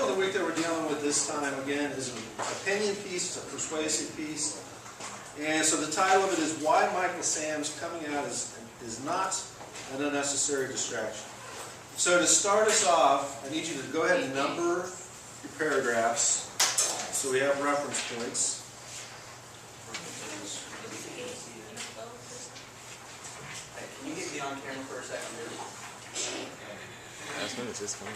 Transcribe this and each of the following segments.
of the week that we're dealing with this time, again, is an opinion piece, it's a persuasive piece. And so the title of it is Why Michael Sam's Coming Out is Not an Unnecessary Distraction. So to start us off, I need you to go ahead and number your paragraphs so we have reference points. Can you get me on camera for a second, dude? That's when it's just funny.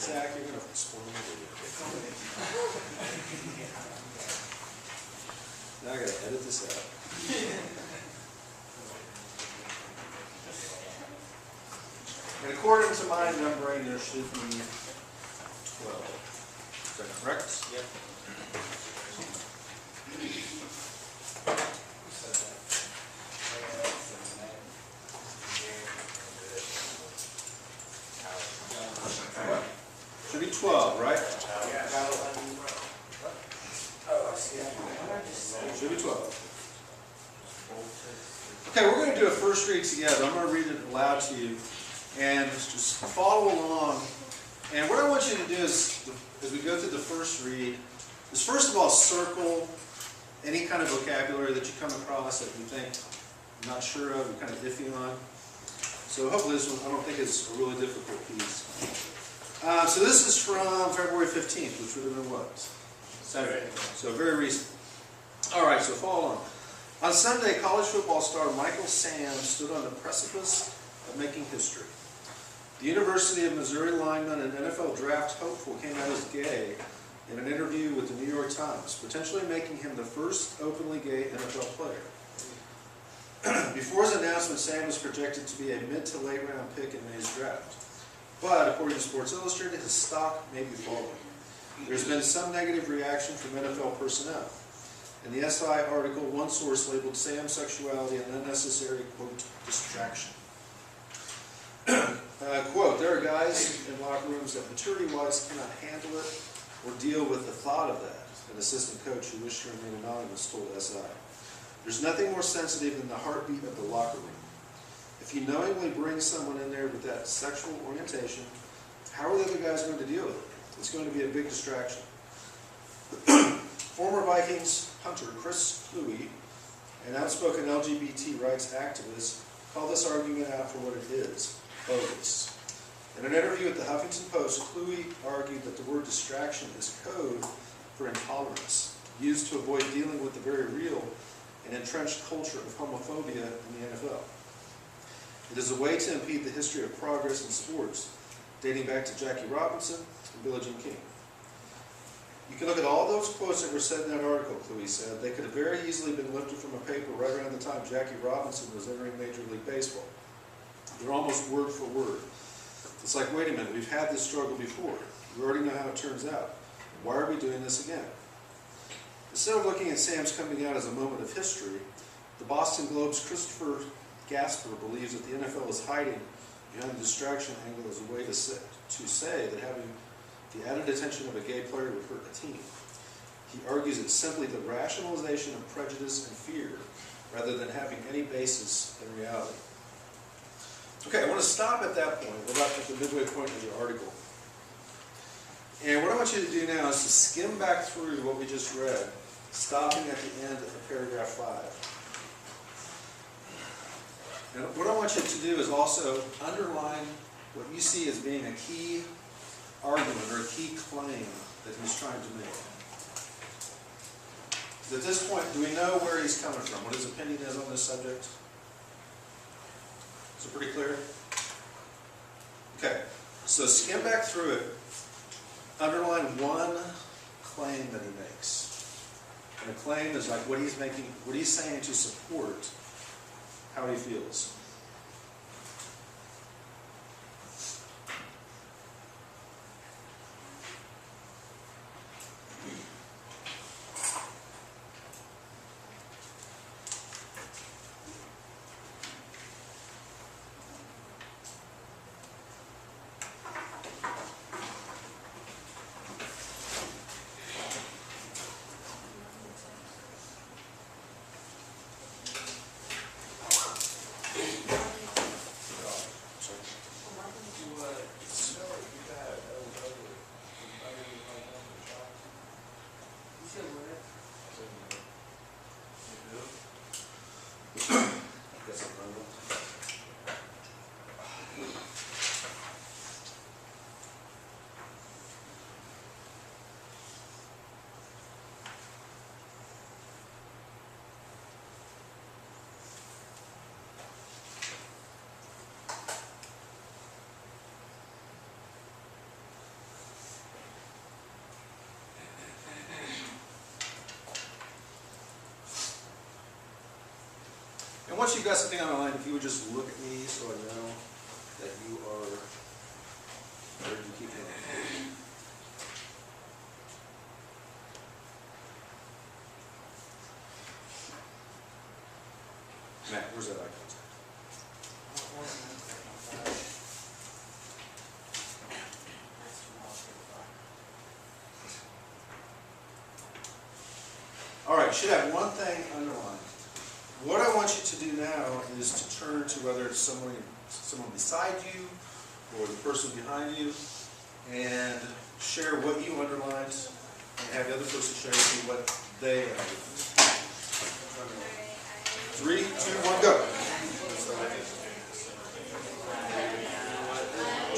Zach, you're going to spoil the video. Now I got to edit this out. And according to my numbering, there should be 12. Is that correct? Yep. Should be 12, right? Should be 12. Okay, we're going to do a first read together. I'm going to read it aloud to you, and just follow along. And what I want you to do is, as we go through the first read, is first of all circle any kind of vocabulary that you come across that you think you're not sure of, you're kind of iffy on. So hopefully this one, I don't think it's a really difficult piece. So this is from February 15th, which would have been what? Saturday. So very recent. All right, so follow along. On Sunday, college football star Michael Sam stood on the precipice of making history. The University of Missouri lineman and NFL draft hopeful came out as gay in an interview with the New York Times, potentially making him the first openly gay NFL player. Before his announcement, Sam was projected to be a mid to late round pick in May's draft. But according to Sports Illustrated, his stock may be falling. There's been some negative reaction from NFL personnel. In the SI article, one source labeled Sam's sexuality an unnecessary, quote, distraction. Quote, there are guys in locker rooms that maturity-wise cannot handle it or deal with the thought of that, an assistant coach who wished to remain anonymous told SI. There's nothing more sensitive than the heartbeat of the locker room. If you knowingly bring someone in there with that sexual orientation, how are the other guys going to deal with it? It's going to be a big distraction. Former Vikings punter Chris Kluwe, an outspoken LGBT rights activist, called this argument out for what it is, bogus. In an interview with the Huffington Post, Kluwe argued that the word distraction is code for intolerance, used to avoid dealing with the very real and entrenched culture of homophobia in the NFL. It is a way to impede the history of progress in sports, dating back to Jackie Robinson and Billie Jean King. You can look at all those quotes that were said in that article, Kluwe said. They could have very easily been lifted from a paper right around the time Jackie Robinson was entering Major League Baseball. They're almost word for word. It's like, wait a minute, we've had this struggle before. We already know how it turns out. Why are we doing this again? Instead of looking at Sam's coming out as a moment of history, the Boston Globe's Christopher Gasper believes that the NFL is hiding behind the distraction angle as a way to say that having the added attention of a gay player would hurt a team. He argues it's simply the rationalization of prejudice and fear rather than having any basis in reality. Okay, I want to stop at that point. We're about at the midway point of the article. And what I want you to do now is to skim back through what we just read, stopping at the end of paragraph 5. And what I want you to do is also underline what you see as being a key argument or a key claim that he's trying to make. At this point, do we know where he's coming from, what his opinion is on this subject? Is it pretty clear? Okay, so skim back through it. Underline one claim that he makes. And a claim is like what he's making, what he's saying to support how he feels. And once you've got something underlined, if you would just look at me so I know that you are ready to keep going. Matt, where's that eye contact? All right, you should have one thing underlined. What I want you to do now is to turn to whether it's someone beside you or the person behind you and share what you underlined and have the other person share with you what they underlined. 3, 2, 1, go.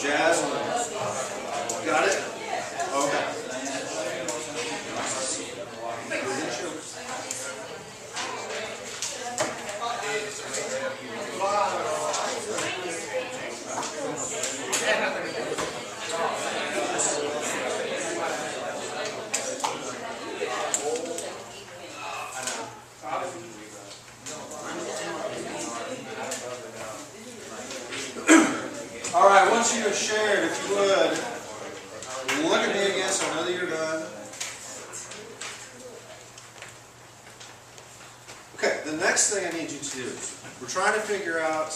Jazz. Got it? Okay. All right, once you have shared, if you would, look at me again so I know that you're done. Okay, the next thing I need you to do, we're trying to figure out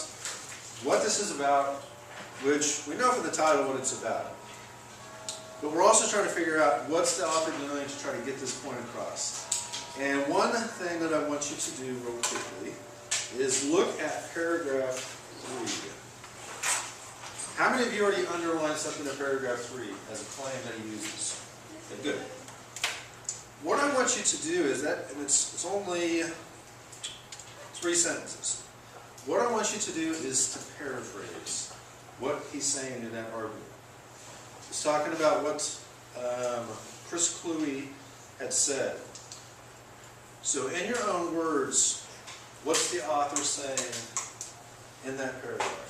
what this is about, which we know from the title what it's about. But we're also trying to figure out what's the author doing to try to get this point across. And one thing that I want you to do real quickly is look at paragraph 3. How many of you already underlined something in paragraph 3 as a claim that he uses? Okay, good. What I want you to do is that, and it's only 3 sentences. What I want you to do is to paraphrase what he's saying in that argument. He's talking about what Chris Cluey had said. So in your own words, what's the author saying in that paragraph?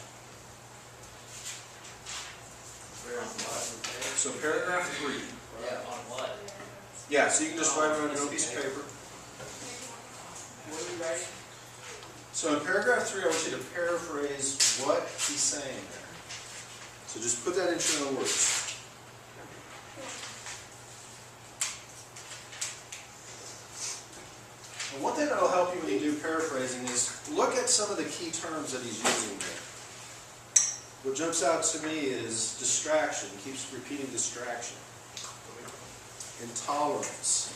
So paragraph 3. Yeah, on what? Yeah, so you can just write it on your own piece of paper. What are we writing? So in paragraph 3, I want you to paraphrase what he's saying there. So just put that into your own words. And one thing that will help you when you do paraphrasing is look at some of the key terms that he's using there. What jumps out to me is distraction. He keeps repeating distraction. Intolerance.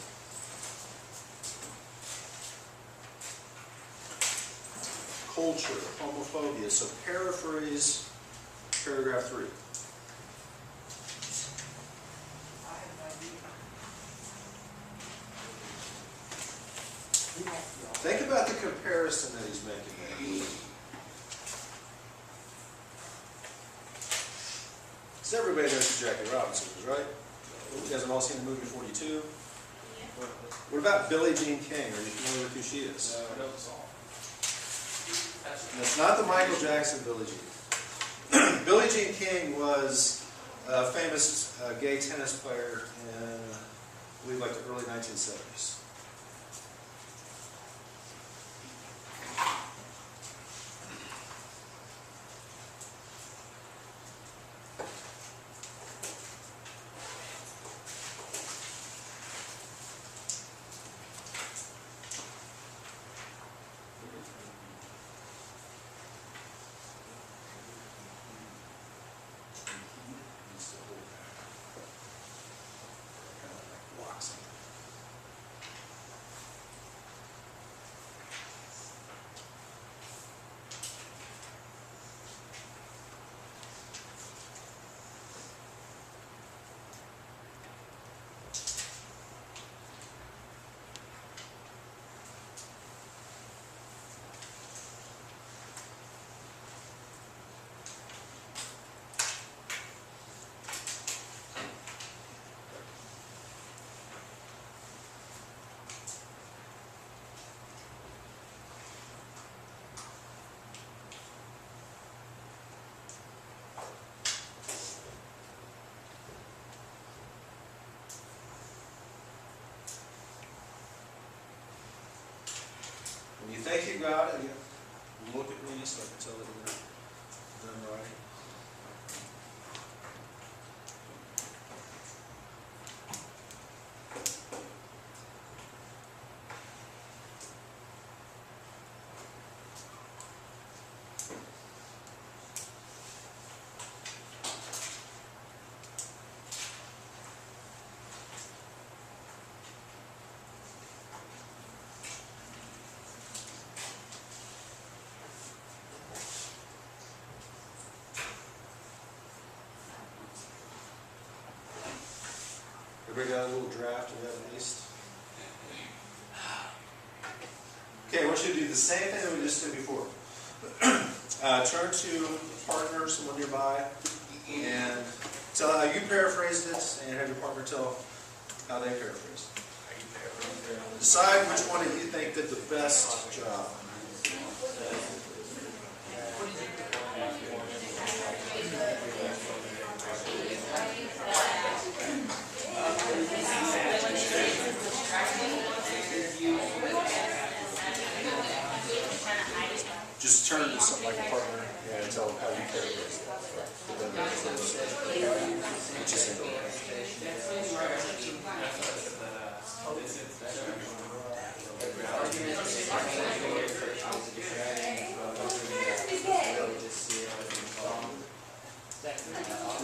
Culture, homophobia. So paraphrase paragraph 3. Think about the comparison that he's making there. So everybody knows who Jackie Robinson is, right? You guys have all seen the movie 42? What about Billie Jean King? Are you familiar with who she is? I know the song. And it's not the Michael Jackson Billie Jean. Billie Jean King was a famous gay tennis player in, I believe, like the early 1970s. When you think you got it, look at me so I can tell that you're done writing. Everybody got a little draft of that at least? Okay, I want you to do the same thing that we just did before. Turn to a partner, someone nearby, and tell how you paraphrased it, and have your partner tell how they paraphrased it. Decide which one of you think did the best job. Just turn to something like a partner and tell them how you paraphrase it.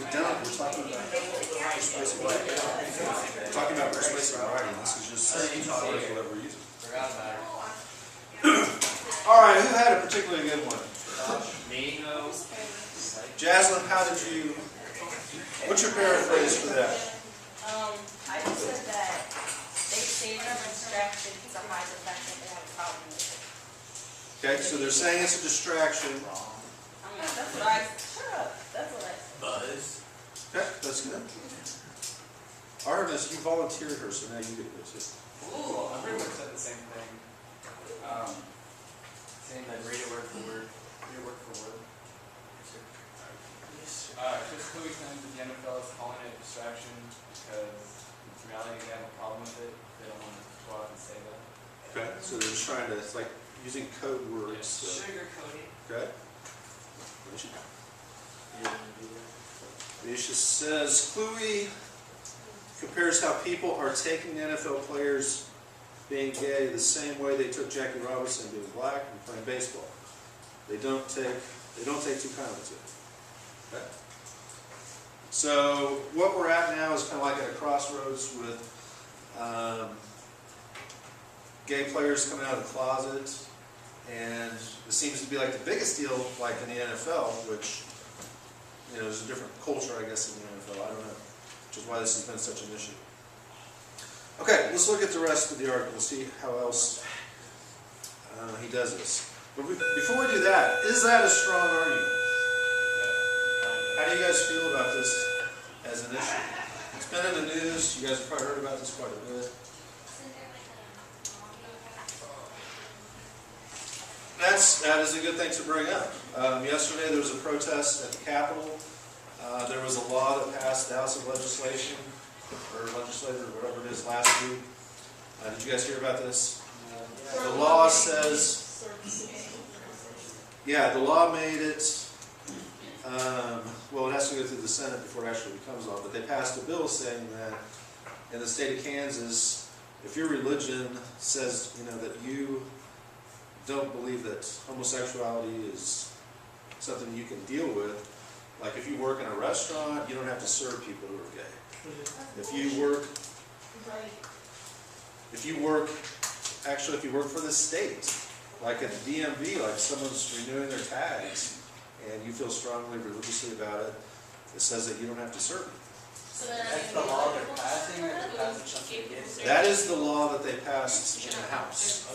We're done. We're talking about persuasive writing. We're talking about persuasive writing. This is just whatever we're using. All right, who had a particularly good one? Me. Jaslyn, how did you? What's your paraphrase for that? I just said that they say them distracted to hide the fact that they have a problem with it. Okay, so they're saying it's a distraction. That's what I. Shut up. That's what I said. Buzz. Okay, that's good. Artemis, you volunteered her, so now you get this. Ooh, I pretty much said the same thing. Saying that read it word for word. Read it word for word. Chris Cooey claims that the NFL is calling it a distraction because in reality they have a problem with it. They don't want to go out and say that. Okay, so they're just trying to, it's like using code words. So. Sugar coating. Okay. Misha says, Cluey compares how people are taking NFL players being gay the same way they took Jackie Robinson being black and playing baseball. They don't take too kindly to it. Okay? So what we're at now is kind of like at a crossroads with gay players coming out of the closet, and it seems to be like the biggest deal, like in the NFL, which there's a different culture, I guess, in the NFL. I don't know, which is why this has been such an issue. Okay, let's look at the rest of the article, see how else he does this. But before we do that, is that a strong argument? How do you guys feel about this as an issue? It's been in the news. You guys have probably heard about this quite a bit. That is a good thing to bring up. Yesterday there was a protest at the Capitol. There was a law that passed the House of Legislation, or legislator, or whatever it is, last week. Did you guys hear about this? The law says, the law made it, well, it has to go through the Senate before it actually becomes law, but they passed a bill saying that in the state of Kansas, if your religion says, that you don't believe that homosexuality is something you can deal with, like if you work in a restaurant, you don't have to serve people who are gay. If you work for the state, like at the DMV, like someone's renewing their tags, and you feel strongly religiously about it, it says that you don't have to serve them. So then That's the law they're passing, or they're passing something against it? That is the law that they passed in the House.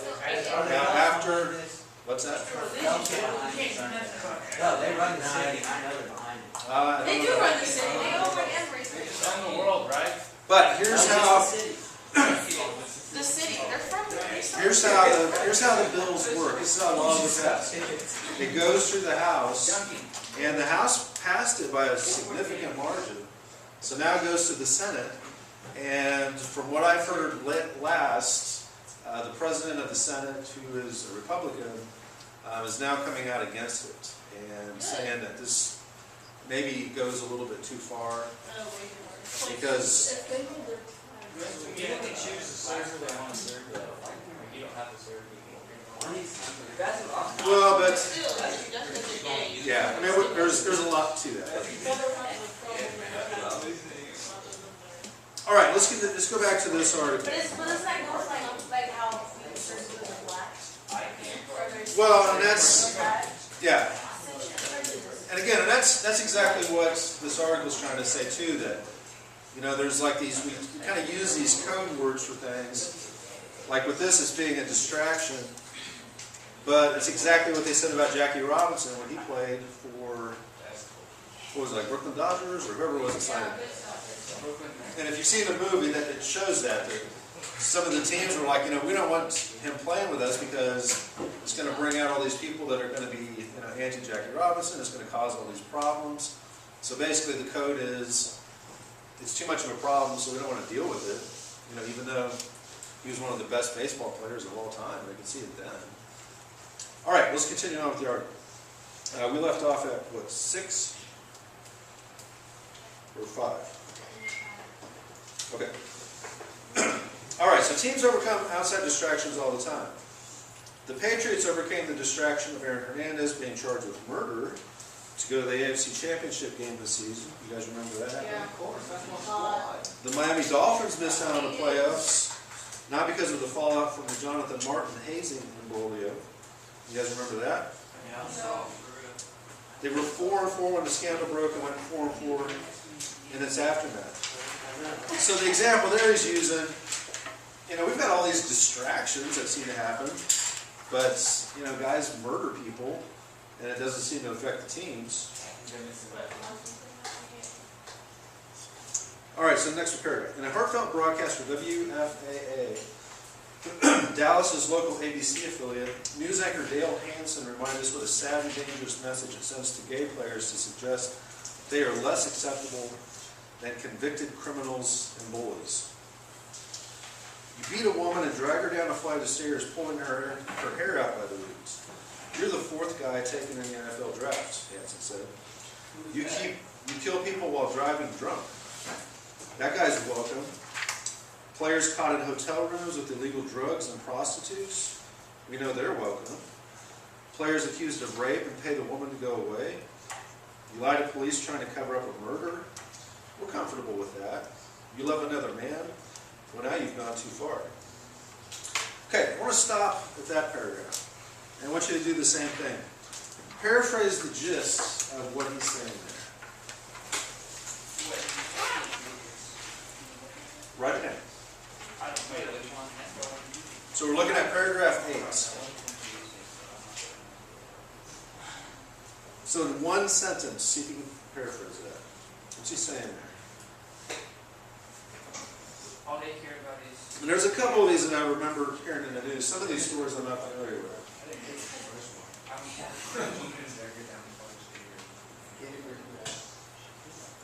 Now after, what's that? No, they run the city. I know they're behind it. I don't They do know. run the city. They own everything. They just own the world, right? But here's how. The city. They're from the Here's how the bills work. This is how law is passed. It goes through the House, and the House passed it by a significant margin. So now it goes to the Senate, and from what I've heard last, the president of the Senate, who is a Republican, is now coming out against it and saying that this maybe goes a little bit too far because, You can choose the server they want to serve though. You don't have to serve people. well, but, Still, that's just a game. yeah, I mean, there's a lot to that. All right, let's go back to this article. But isn't that go like how we serve blue and black? Well, and that's, yeah. And again, and that's exactly what this article is trying to say too, that, you know, there's like these, we kind of use these code words for things. Like with this, it's being a distraction. But it's exactly what they said about Jackie Robinson when he played for, what was it, like Brooklyn Dodgers or whoever was assigned. And if you've seen the movie, that it shows that some of the teams were like, you know, we don't want him playing with us because it's going to bring out all these people that are going to be, you know, anti-Jackie Robinson. It's going to cause all these problems. So basically the code is, it's too much of a problem, so we don't want to deal with it. You know, even though he was one of the best baseball players of all time, they could see it then. All right, let's continue on with the article. We left off at, what, 6 or 5? Okay. All right, so teams overcome outside distractions all the time. The Patriots overcame the distraction of Aaron Hernandez being charged with murder to go to the AFC Championship game this season. You guys remember that? Yeah. Of course, that's my squad. The Miami Dolphins missed out on the playoffs, not because of the fallout from the Jonathan Martin hazing imbroglio. You guys remember that? Yeah. They were 4-4 when the scandal broke and went 4-4 in its aftermath. So the example there he's using, you know, we've got all these distractions that seem to happen, but, you know, guys murder people, and it doesn't seem to affect the teams. All right, so the next paragraph. In a heartfelt broadcast for WFAA, Dallas's local ABC affiliate, news anchor Dale Hansen reminded us what a sad and dangerous message it sends to gay players to suggest they are less acceptable than convicted criminals and bullies. You beat a woman and drag her down a flight of stairs, pulling her hair out by the roots. You're the 4th guy taken in the NFL draft, Hansen said. You kill people while driving drunk. That guy's welcome. Players caught in hotel rooms with illegal drugs and prostitutes. We know they're welcome. Players accused of rape and pay the woman to go away. You lie to police trying to cover up a murder. We're comfortable with that. You love another man. Well, now you've gone too far. Okay, I want to stop at that paragraph. And I want you to do the same thing. Paraphrase the gist of what he's saying there. Write it down. So we're looking at paragraph 8. So in one sentence, see if you can paraphrase that. What's he saying there? All they care about is. And there's a couple of these that I remember hearing in the news. Some of these stories I'm not familiar with.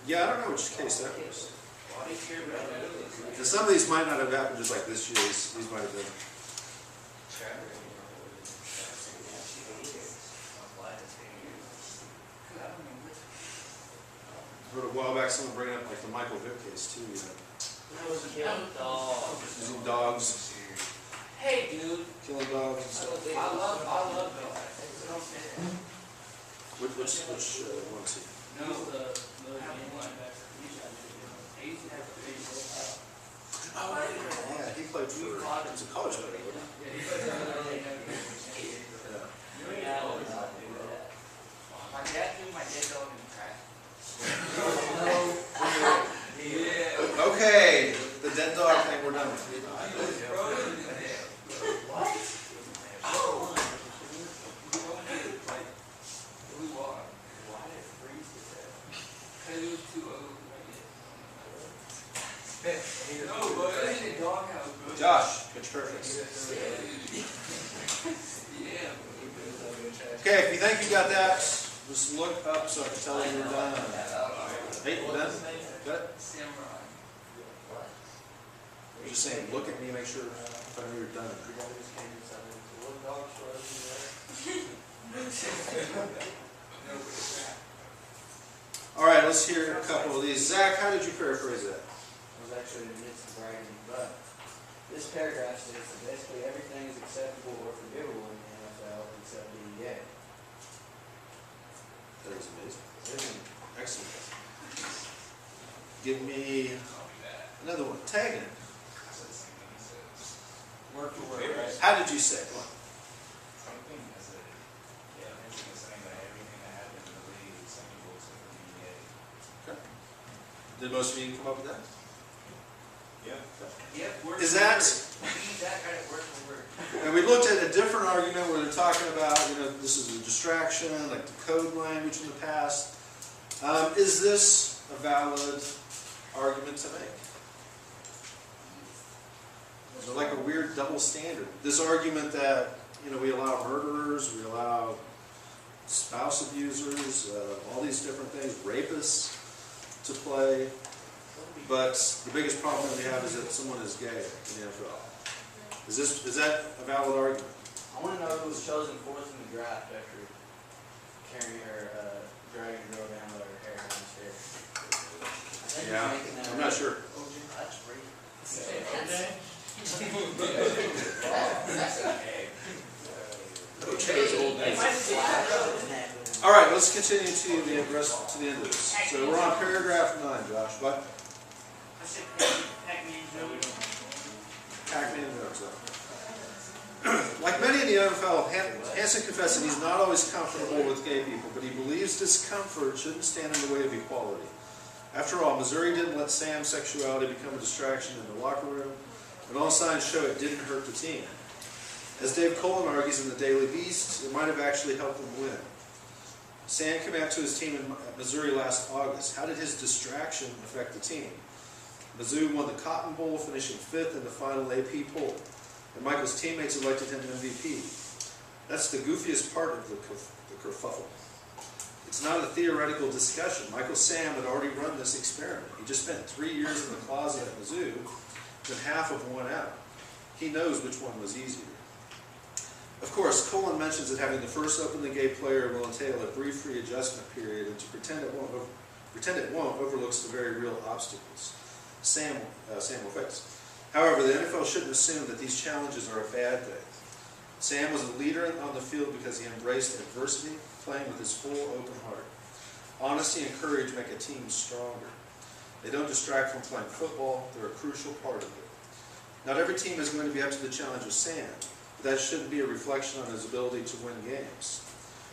Yeah, I don't know which case that was. All they care about is. And some of these might not have happened just like this year. These might have been. I heard a while back someone bringing up like the Michael Vick case too. Using dogs, Hey, dude. killing dogs and stuff. I love dogs. Which one is he? No, the linebacker. He used to have a big Oh, yeah, he played for, he was a college player. Wasn't Yeah, he played for he? Yeah. My dad threw my dead dog in the trash. Okay, the dead dog thing, we're done with. What? Oh. Blue water. Why did it freeze to death? Because it was too old. No, but it's in the doghouse, bro. Josh, pitch perfect. Yeah. Okay, if you think you got that, just look up so I can tell you you're done. Hey, you done? Got it? Samurai. I'm just saying, look at me, make sure if I know you're done. All right, let's hear a couple of these. Zach, how did you paraphrase that? I was actually in the midst of writing, but this paragraph states that basically everything is acceptable or forgivable in the NFL except being gay. That is amazing. Isn't it? Excellent. Give me another one. Tag it. Word for word, right? How did you say it? Something as a, yeah, basically saying that everything that happened in the league is acceptable except for being gay. Okay. Did most of you come up with that? Yeah. Yep, word Is for that- word. That kind of word for word. And we looked at a different argument where they're talking about, this is a distraction, like the code language in the past. Is this a valid argument to make? Is it like a weird double standard? This argument that, we allow murderers, we allow spouse abusers, all these different things, rapists to play. But the biggest problem that we have is that someone is gay in the NFL. Is that a valid argument? I want to know who was chosen fourth in the draft after carrying her, dragging a girl down with her hair down the stairs. I think he's making that I'm not sure. That's great. All right, let's continue to the end of this. So we're on paragraph 9, Josh. What? I said Pac-Man joke. Pac-Man jokes. Like many in the NFL, Hansen confessed that he's not always comfortable with gay people, but he believes discomfort shouldn't stand in the way of equality. After all, Missouri didn't let Sam's sexuality become a distraction in the locker room, and all signs show it didn't hurt the team. As Dave Cullen argues in the Daily Beast, it might have actually helped them win. Sam came out to his team in Missouri last August. How did his distraction affect the team? Mizzou won the Cotton Bowl, finishing 5th in the final AP poll, and Michael's teammates elected him MVP. That's the goofiest part of the kerfuffle. It's not a theoretical discussion. Michael Sam had already run this experiment. He just spent 3 years in the closet at Mizzou, then half of one out. He knows which one was easier. Of course, Cullen mentions that having the first openly gay player will entail a brief readjustment period, and to pretend it won't overlooks the very real obstacles Sam will face. However, the NFL shouldn't assume that these challenges are a bad thing. Sam was a leader on the field because he embraced adversity, playing with his full open heart. Honesty and courage make a team stronger. They don't distract from playing football. They're a crucial part of it. Not every team is going to be up to the challenge of Sam, but that shouldn't be a reflection on his ability to win games.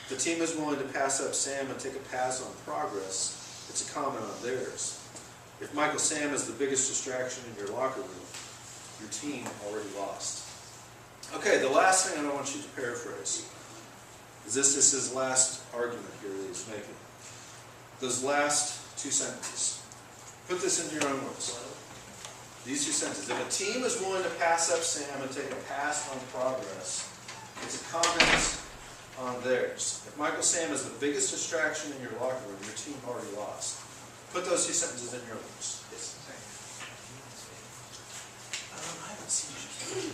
If the team is willing to pass up Sam and take a pass on progress, it's a comment on theirs. If Michael Sam is the biggest distraction in your locker room, your team already lost. Okay, the last thing I want you to paraphrase is this is his last argument here that he's making. Those last 2 sentences. Put this into your own words. These 2 sentences. If a team is willing to pass up Sam and take a pass on progress, it's a comment on theirs. If Michael Sam is the biggest distraction in your locker room, your team already lost. Put those 2 sentences in your words. Yes. I haven't seen you.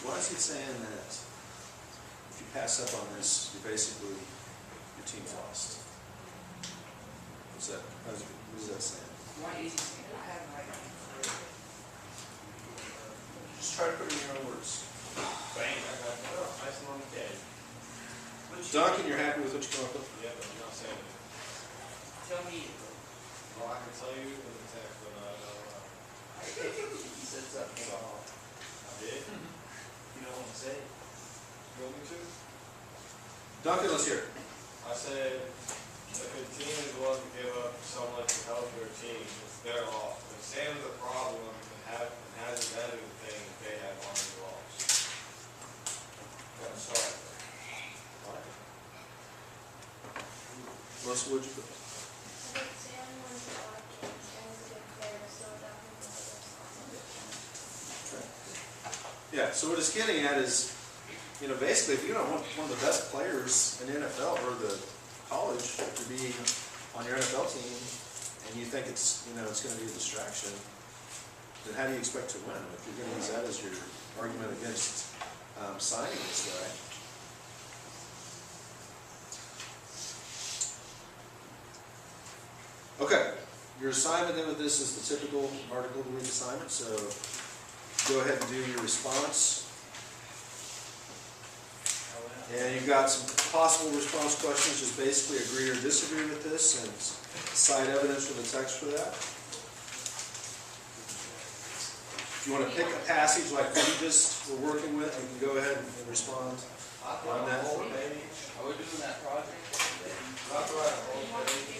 Why is he saying that if you pass up on this, you basically, your team's lost? What is that saying? Why is he saying that? I have no idea. Just try to put it in your own words. Bang, I got it. Oh, nice and on the dead. Duncan, you're happy with what you come up with? Yeah, but I'm not saying it. need it. Well, I can tell you in the text, but I don't know. He said something about. I did? You don't wanna say it. You want me to? Duncan, let's hear it. I said, if a team is willing to give up someone to help their team, it's their loss. If Sam's a problem and hasn't done anything, they have already lost. Gotta start there. Melissa, what'd you put? I think Sam wins a lot of games. Sam is a good player, so definitely the responsibility. Yeah, so what it's getting at is, you know, basically, if you don't want one of the best players in the NFL or the college to be on your NFL team, and you think it's, you know, it's going to be a distraction, then how do you expect to win? If you're going to use that as your argument against signing this guy. Okay, your assignment then with this is the typical article of the week assignment, so go ahead and do your response. And you've got some possible response questions, just basically agree or disagree with this and cite evidence from the text for that. If you want to pick a passage like we just were working with, you can go ahead and respond on that. Are we doing that project? Not the right whole page.